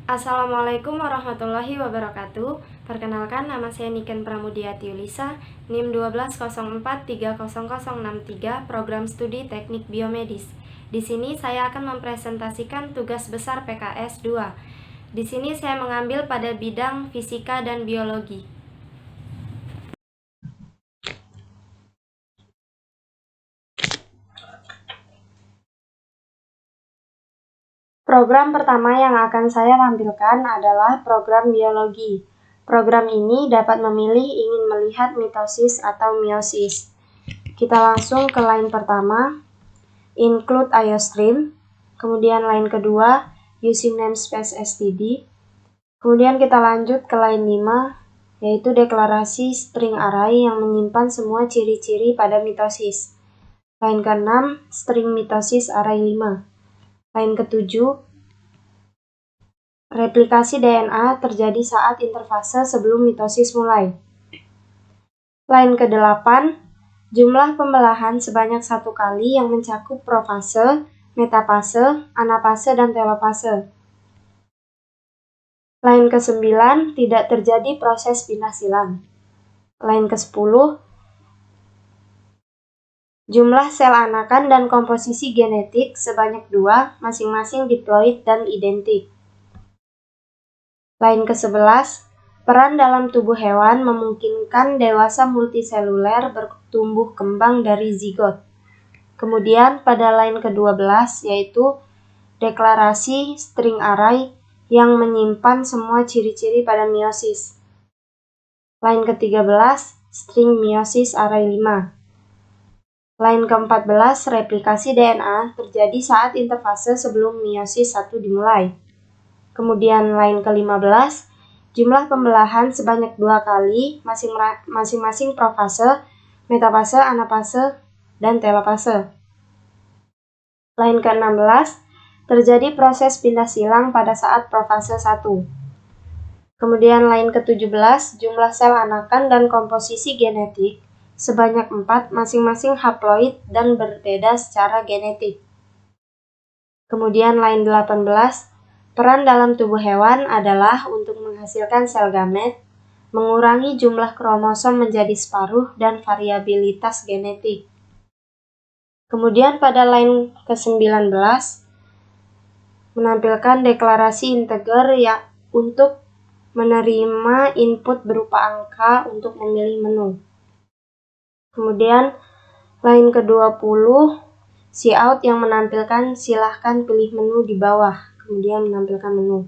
Assalamualaikum warahmatullahi wabarakatuh. Perkenalkan, nama saya Niken Pramudiati Yulisa, NIM 1204300063, Program Studi Teknik Biomedis. Di sini saya akan mempresentasikan tugas besar PKS 2. Di sini saya mengambil pada bidang fisika dan biologi. Program pertama yang akan saya tampilkan adalah program biologi. Program ini dapat memilih ingin melihat mitosis atau meiosis. Kita langsung ke line pertama, include IOStream. Kemudian line kedua, using namespace std. Kemudian kita lanjut ke line 5, yaitu deklarasi string array yang menyimpan semua ciri-ciri pada mitosis. Line ke-6, string mitosis array 5. Line ke-7, replikasi DNA terjadi saat interfase sebelum mitosis mulai. Line ke-8, jumlah pembelahan sebanyak 1 kali yang mencakup profase, metafase, anafase, dan telofase. Line ke-9, tidak terjadi proses pindah silang. Line ke-10, jumlah sel anakan dan komposisi genetik sebanyak 2, masing-masing diploid dan identik. Line ke-11, peran dalam tubuh hewan memungkinkan dewasa multiseluler bertumbuh kembang dari zigot. Kemudian pada line ke-12 yaitu deklarasi string array yang menyimpan semua ciri-ciri pada meiosis. Line ke-13, string meiosis array 5. Line ke-14, replikasi DNA terjadi saat interfase sebelum meiosis 1 dimulai. Kemudian line ke-15, jumlah pembelahan sebanyak 2 kali, masing-masing profase, metafase, anafase, dan telofase. Line ke-16, terjadi proses pindah silang pada saat profase 1. Kemudian line ke-17, jumlah sel anakan dan komposisi genetik sebanyak 4, masing-masing haploid dan berbeda secara genetik. Kemudian line 18, peran dalam tubuh hewan adalah untuk menghasilkan sel gamet, mengurangi jumlah kromosom menjadi separuh, dan variabilitas genetik. Kemudian pada line ke-19, menampilkan deklarasi integer yang untuk menerima input berupa angka untuk memilih menu. Kemudian line ke-20, cout yang menampilkan silahkan pilih menu di bawah, kemudian menampilkan menu.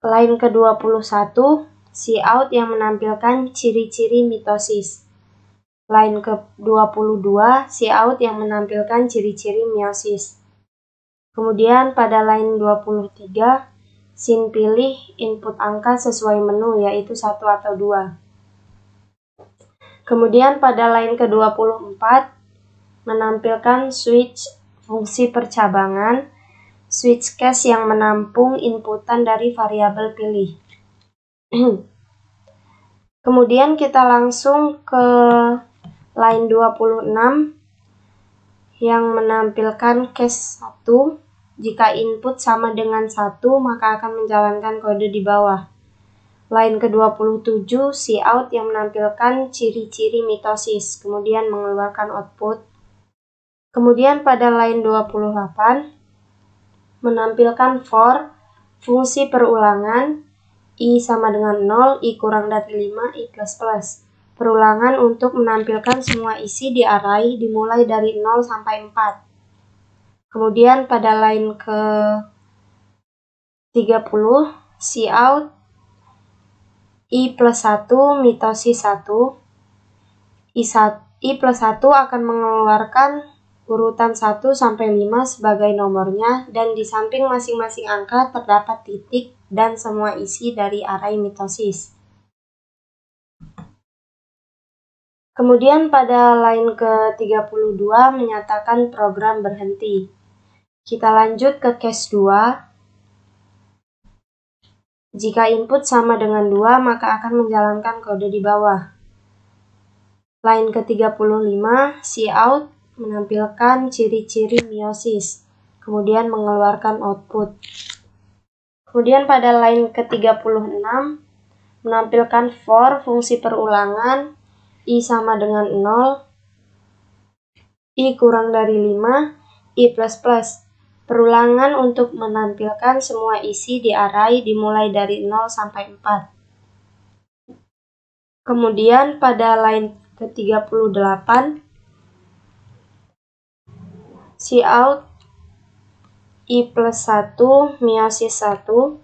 Line ke-21, cout yang menampilkan ciri-ciri mitosis. Line ke-22, cout yang menampilkan ciri-ciri meiosis. Kemudian pada line 23, sin pilih input angka sesuai menu, yaitu 1 atau 2. Kemudian pada line ke-24, menampilkan switch fungsi percabangan, switch case yang menampung inputan dari variabel pilih. Kemudian kita langsung ke line 26 yang menampilkan case 1. Jika input sama dengan 1, maka akan menjalankan kode di bawah. Line ke-27, cout yang menampilkan ciri-ciri mitosis, kemudian mengeluarkan output. Kemudian pada line 28, menampilkan for, fungsi perulangan, i sama dengan 0, i kurang dari 5, i plus plus. Perulangan untuk menampilkan semua isi di array dimulai dari 0 sampai 4. Kemudian pada line ke-30, cout, I plus 1, mitosis 1, I plus 1 akan mengeluarkan urutan 1 sampai 5 sebagai nomornya, dan di samping masing-masing angka terdapat titik dan semua isi dari array mitosis. Kemudian pada line ke-32 menyatakan program berhenti. Kita lanjut ke case 2. Jika input sama dengan 2, maka akan menjalankan kode di bawah. Line ke-35, cout menampilkan ciri-ciri meiosis. kemudian mengeluarkan output. Kemudian pada line ke-36 menampilkan for fungsi perulangan I sama dengan 0, I kurang dari 5, I++. Perulangan untuk menampilkan semua isi di array dimulai dari 0 sampai 4. Kemudian pada line ke-38 cout I+1 meiosis 1.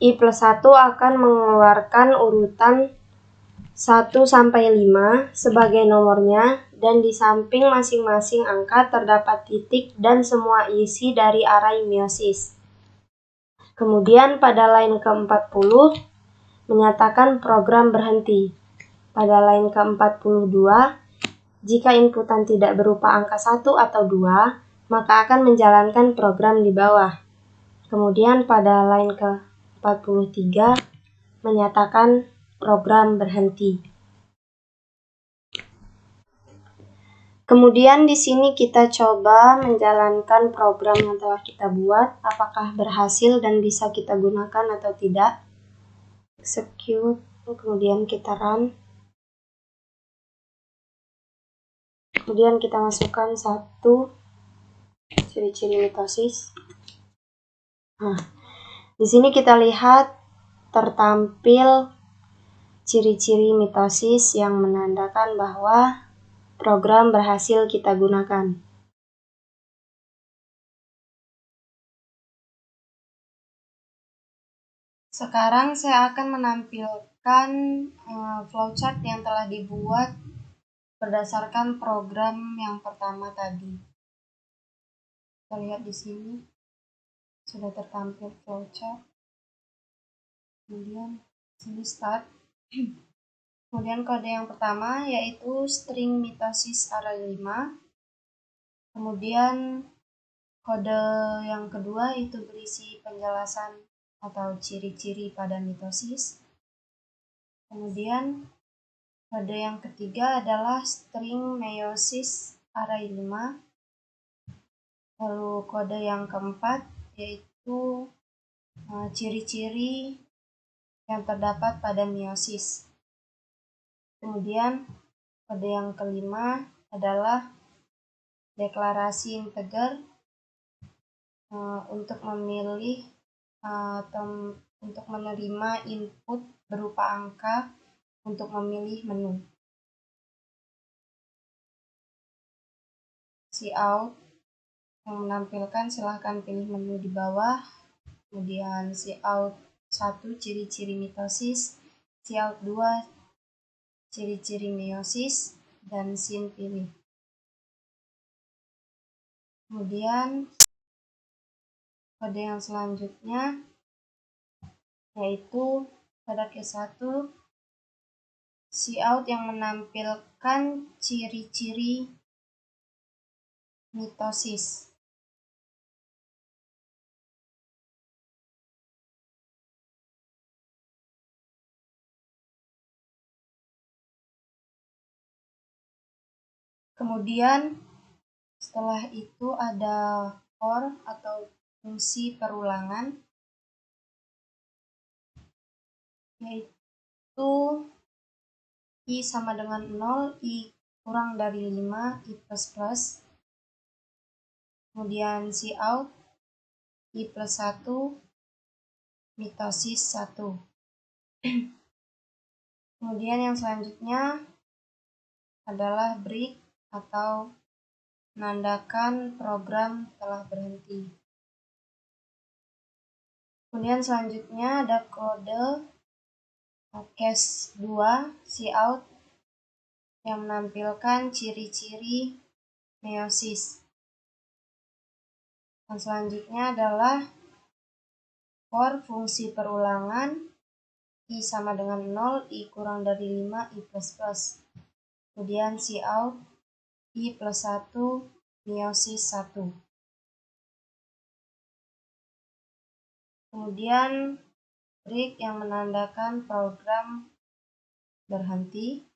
I+1 akan mengeluarkan urutan 1 sampai 5 sebagai nomornya, dan di samping masing-masing angka terdapat titik dan semua isi dari array meiosis. Kemudian pada line ke-40 menyatakan program berhenti. Pada line ke-42, jika inputan tidak berupa angka 1 atau 2, maka akan menjalankan program di bawah. Kemudian pada line ke-43 menyatakan program berhenti. Kemudian di sini kita coba menjalankan program yang telah kita buat, apakah berhasil dan bisa kita gunakan atau tidak. Execute, kemudian kita run. Kemudian kita masukkan 1 ciri-ciri mitosis. Nah, di sini kita lihat tertampil ciri-ciri mitosis yang menandakan bahwa program berhasil kita gunakan. Sekarang saya akan menampilkan flowchart yang telah dibuat berdasarkan program yang pertama tadi. Kita lihat di sini sudah tertampil flowchart. Kemudian sini start. Kemudian kode yang pertama yaitu string mitosis array 5. Kemudian kode yang kedua itu berisi penjelasan atau ciri-ciri pada mitosis. Kemudian kode yang ketiga adalah string meiosis array 5. Lalu kode yang keempat yaitu ciri-ciri yang terdapat pada meiosis. Kemudian kode yang kelima adalah deklarasi integer untuk memilih atau untuk menerima input berupa angka untuk memilih menu. Cout yang menampilkan silahkan pilih menu di bawah. Kemudian cout 1 ciri-ciri mitosis, cout 2 ciri-ciri meiosis, dan sin pilih. Kemudian kode yang selanjutnya yaitu pada case 1 cout yang menampilkan ciri-ciri mitosis. Kemudian setelah itu ada for atau fungsi perulangan, yaitu I sama dengan 0, I kurang dari 5, I++. Kemudian cout I+1 mitosis 1. Kemudian yang selanjutnya adalah break atau menandakan program telah berhenti. Kemudian selanjutnya ada kode case 2 cout yang menampilkan ciri-ciri meiosis. Dan selanjutnya adalah for fungsi perulangan I sama dengan 0, I kurang dari 5, I++. Kemudian cout I+1 meiosis 1. Kemudian break yang menandakan program berhenti.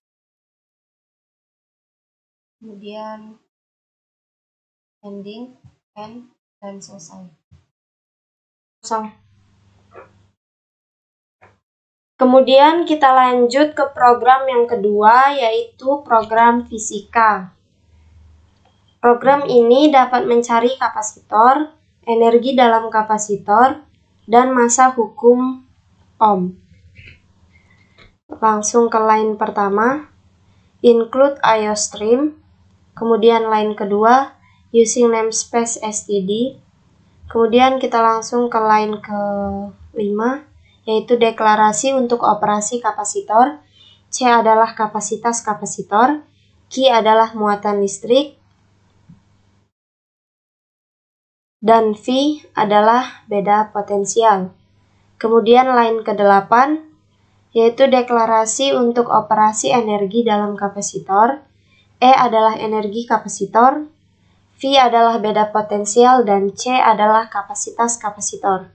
Kemudian ending, end, Dan selesai. Kemudian kita lanjut ke program yang kedua, yaitu program fisika. Program ini dapat mencari kapasitor, energi dalam kapasitor, dan massa hukum Ohm. Langsung ke line pertama, include IO stream. Kemudian line kedua, using namespace std. Kemudian kita langsung ke line ke-5, yaitu deklarasi untuk operasi kapasitor. C adalah kapasitas kapasitor, Q adalah muatan listrik, dan V adalah beda potensial. Kemudian line ke-8, yaitu deklarasi untuk operasi energi dalam kapasitor. E adalah energi kapasitor, V adalah beda potensial, dan C adalah kapasitas kapasitor.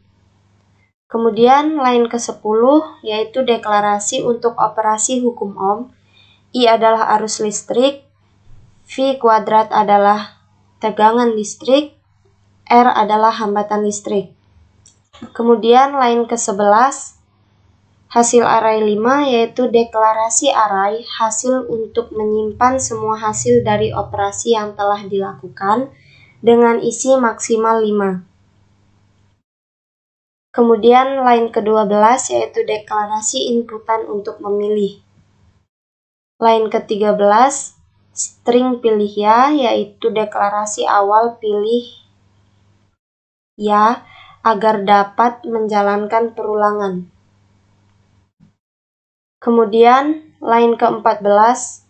Kemudian line ke-10, yaitu deklarasi untuk operasi hukum Ohm. I adalah arus listrik, V kuadrat adalah tegangan listrik, R adalah hambatan listrik. Kemudian line ke-11, hasil array 5, yaitu deklarasi array hasil untuk menyimpan semua hasil dari operasi yang telah dilakukan dengan isi maksimal 5. Kemudian line ke-12, yaitu deklarasi inputan untuk memilih. Line ke-13, string pilih ya, yaitu deklarasi awal pilih ya agar dapat menjalankan perulangan. Kemudian line ke-14,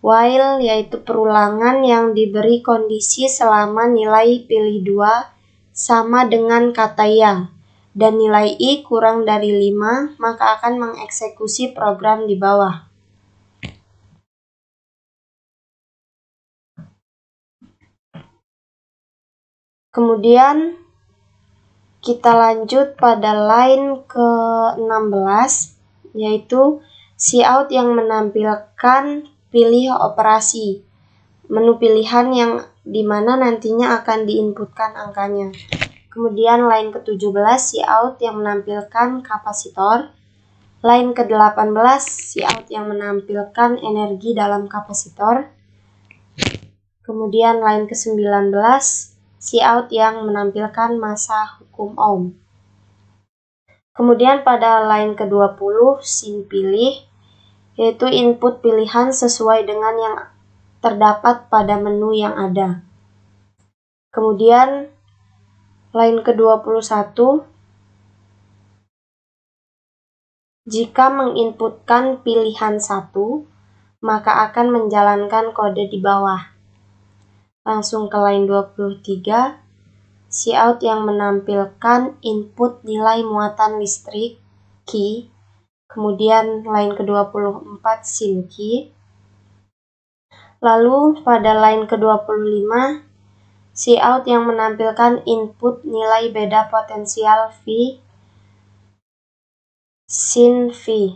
while, yaitu perulangan yang diberi kondisi selama nilai pilih 2 sama dengan kata ya, dan nilai I kurang dari 5, maka akan mengeksekusi program di bawah. Kemudian kita lanjut pada line ke-16, yaitu cout yang menampilkan pilih operasi, menu pilihan yang dimana nantinya akan diinputkan angkanya. Kemudian line ke-17, cout yang menampilkan kapasitor. Line ke-18, cout yang menampilkan energi dalam kapasitor. Kemudian line ke-19, cout yang menampilkan massa hukum Ohm. Kemudian pada line ke-20, sin pilih, yaitu input pilihan sesuai dengan yang terdapat pada menu yang ada. Kemudian line ke-21, jika menginputkan pilihan 1, maka akan menjalankan kode di bawah. Langsung ke line 23, cout yang menampilkan input nilai muatan listrik, Q. Kemudian line ke-24, sin Q. Lalu pada line ke-25, cout yang menampilkan input nilai beda potensial V, sin V.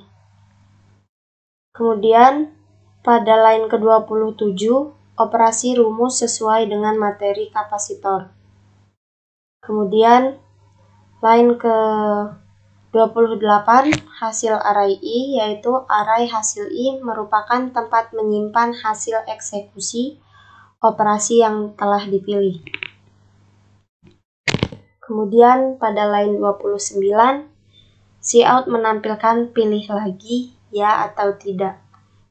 Kemudian pada line ke-27, operasi rumus sesuai dengan materi kapasitor. Kemudian line ke-28, hasil array I, yaitu array hasil I merupakan tempat menyimpan hasil eksekusi operasi yang telah dipilih. Kemudian pada line 29, cout menampilkan pilih lagi ya atau tidak,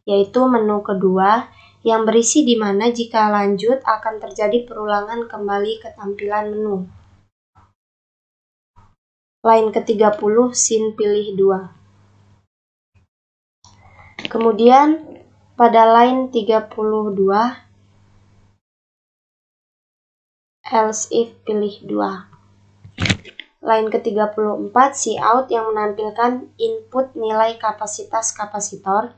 yaitu menu kedua yang berisi di mana jika lanjut akan terjadi perulangan kembali ke tampilan menu. Line ke-30, sin pilih 2. Kemudian pada line 32, else if pilih 2. Line ke-34, cout yang menampilkan input nilai kapasitas kapasitor.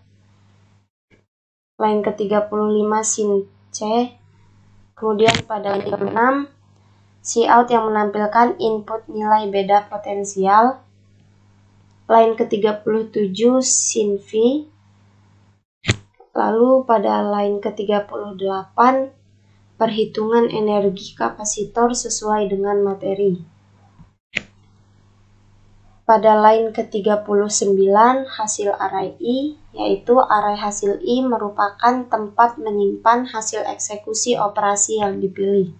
Line ke-35, sin C. Kemudian pada line 36, cout yang menampilkan input nilai beda potensial. Line ke-37, sin V. Lalu pada line ke-38, perhitungan energi kapasitor sesuai dengan materi. Pada line ke-39 hasil array I, yaitu array hasil I merupakan tempat menyimpan hasil eksekusi operasi yang dipilih.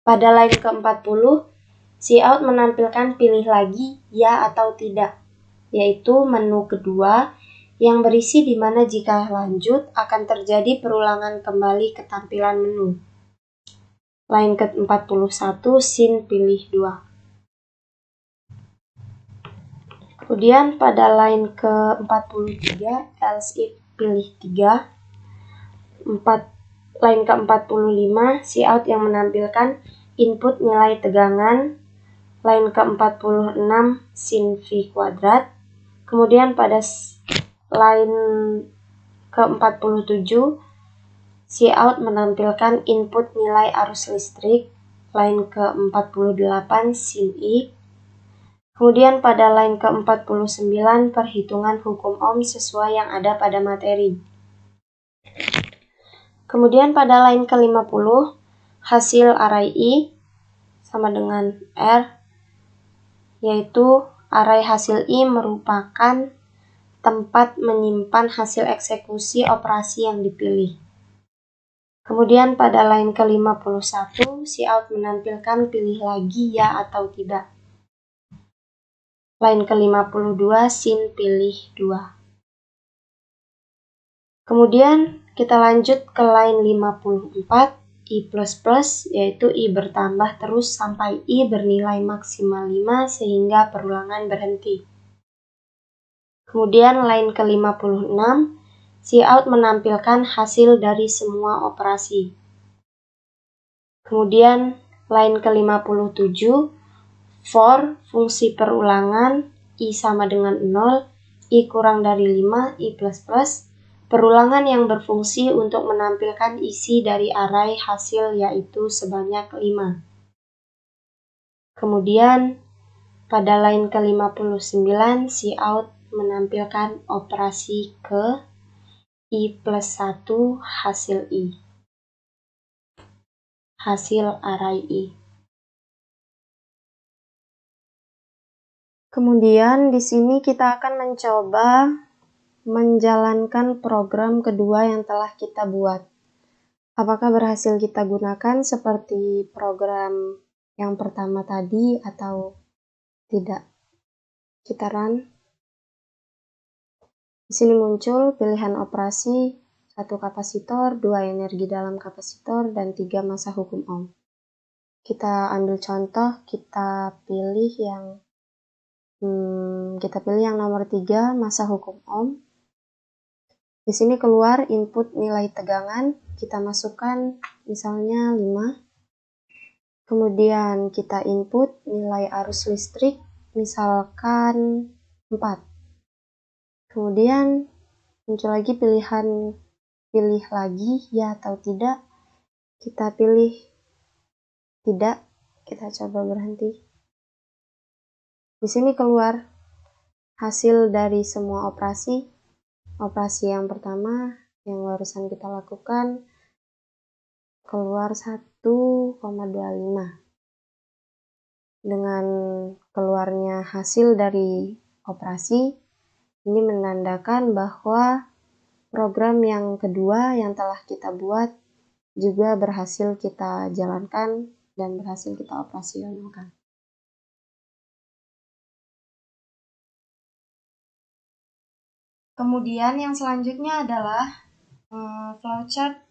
Pada line ke-40, cout menampilkan pilih lagi ya atau tidak, yaitu menu kedua yang berisi di mana jika lanjut akan terjadi perulangan kembali ke tampilan menu. Line ke-41 sin pilih 2. Kemudian pada line ke-43 else if pilih 3. Line ke-45 cout yang menampilkan input nilai tegangan. Line ke-46 sin V kuadrat. Kemudian pada line ke-47 cout menampilkan input nilai arus listrik. Line ke-48 sin I. Kemudian pada line ke-49 perhitungan hukum ohm sesuai yang ada pada materi. Kemudian pada line ke-50 hasil array I sama dengan R, yaitu array hasil I merupakan tempat menyimpan hasil eksekusi operasi yang dipilih. Kemudian pada line ke-51 cout menampilkan pilih lagi ya atau tidak. Line ke-52 sin pilih 2. Kemudian kita lanjut ke line 54 I++, yaitu I bertambah terus sampai I bernilai maksimal 5 sehingga perulangan berhenti. Kemudian line ke-56 cout menampilkan hasil dari semua operasi. Kemudian line ke-57 for fungsi perulangan I sama dengan 0, I kurang dari 5, I++, perulangan yang berfungsi untuk menampilkan isi dari array hasil yaitu sebanyak 5. Kemudian pada line ke-59 cout menampilkan operasi ke I+1 hasil I. Hasil array I. Kemudian di sini kita akan mencoba menjalankan program kedua yang telah kita buat. Apakah berhasil kita gunakan seperti program yang pertama tadi atau tidak? Kita run. Di sini muncul pilihan operasi 1 kapasitor, 2 energi dalam kapasitor, dan 3 massa hukum ohm. Kita ambil contoh, kita pilih yang nomor 3, massa hukum ohm. Di sini keluar input nilai tegangan, kita masukkan misalnya 5. Kemudian kita input nilai arus listrik, misalkan 4. Kemudian muncul lagi pilihan pilih lagi ya atau tidak. Kita pilih tidak, kita coba berhenti. Di sini keluar hasil dari semua operasi. Operasi yang pertama yang barusan kita lakukan keluar 1,25. Dengan keluarnya hasil dari operasi, ini menandakan bahwa program yang kedua yang telah kita buat juga berhasil kita jalankan dan berhasil kita operasionalkan. Kemudian yang selanjutnya adalah flowchart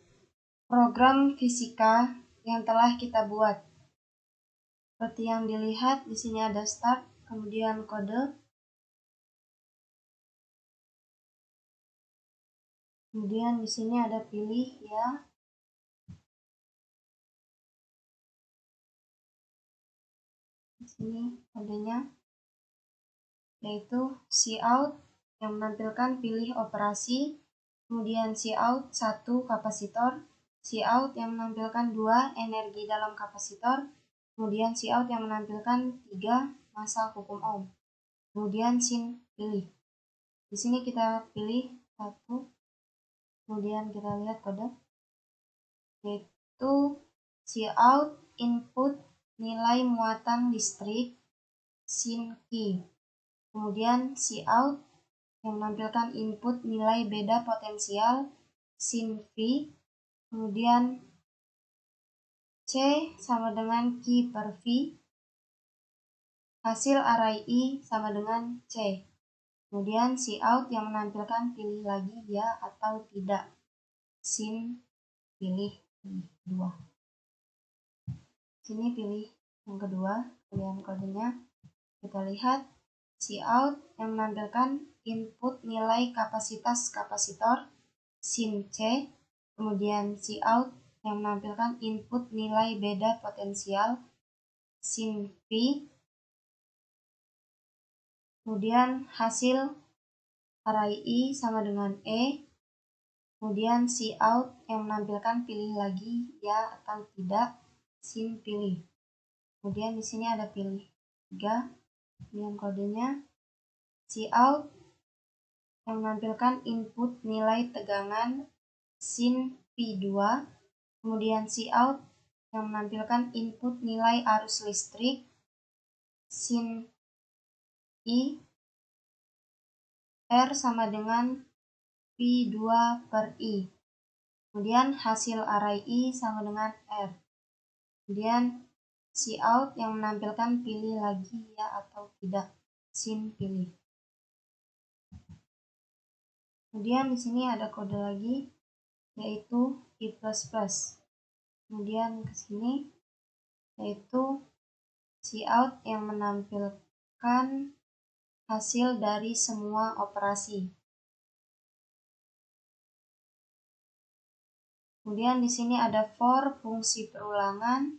program fisika yang telah kita buat. Seperti yang dilihat di sini ada start, kemudian kode, kemudian di sini ada pilih ya. Di sini kodenya yaitu cout yang menampilkan pilih operasi, kemudian cout 1 kapasitor, cout yang menampilkan 2 energi dalam kapasitor, kemudian cout yang menampilkan 3 massa hukum ohm, kemudian sin pilih. Di sini kita pilih 1, kemudian kita lihat kode. yaitu Cout input nilai muatan listrik sin Q. Kemudian Cout yang menampilkan input nilai beda potensial sin V. Kemudian C sama dengan Q per V. Hasil array I sama dengan C. Kemudian Cout yang menampilkan pilih lagi ya atau tidak. Sin pilih 2. Sini pilih yang kedua, pilihan kodenya. Kita lihat Cout yang menampilkan input nilai kapasitas kapasitor sin C. Kemudian Cout yang menampilkan input nilai beda potensial sin V. Kemudian hasil array I sama dengan E. Kemudian Cout yang menampilkan pilih lagi ya atau tidak sin pilih. Kemudian di sini ada pilih 3, pilihan kodenya. Cout yang menampilkan input nilai tegangan sin P2. Kemudian Cout yang menampilkan input nilai arus listrik sin I. R sama dengan P2 per I. Kemudian hasil array I sama dengan R. Kemudian Cout yang menampilkan pilih lagi ya atau tidak sin pilih. Kemudian di sini ada kode lagi yaitu I++. Kemudian ke sini yaitu Cout yang menampilkan hasil dari semua operasi. Kemudian di sini ada for fungsi perulangan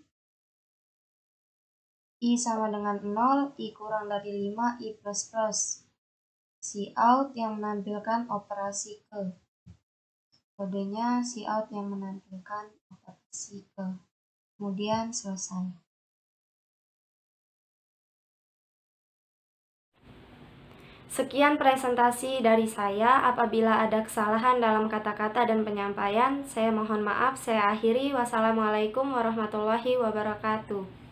I sama dengan 0, I kurang dari 5, I++. Cout yang menampilkan operasi ke. Kodenya Cout yang menampilkan operasi ke. Kemudian selesai. Sekian presentasi dari saya. Apabila ada kesalahan dalam kata-kata dan penyampaian, saya mohon maaf. Saya akhiri. Wassalamualaikum warahmatullahi wabarakatuh.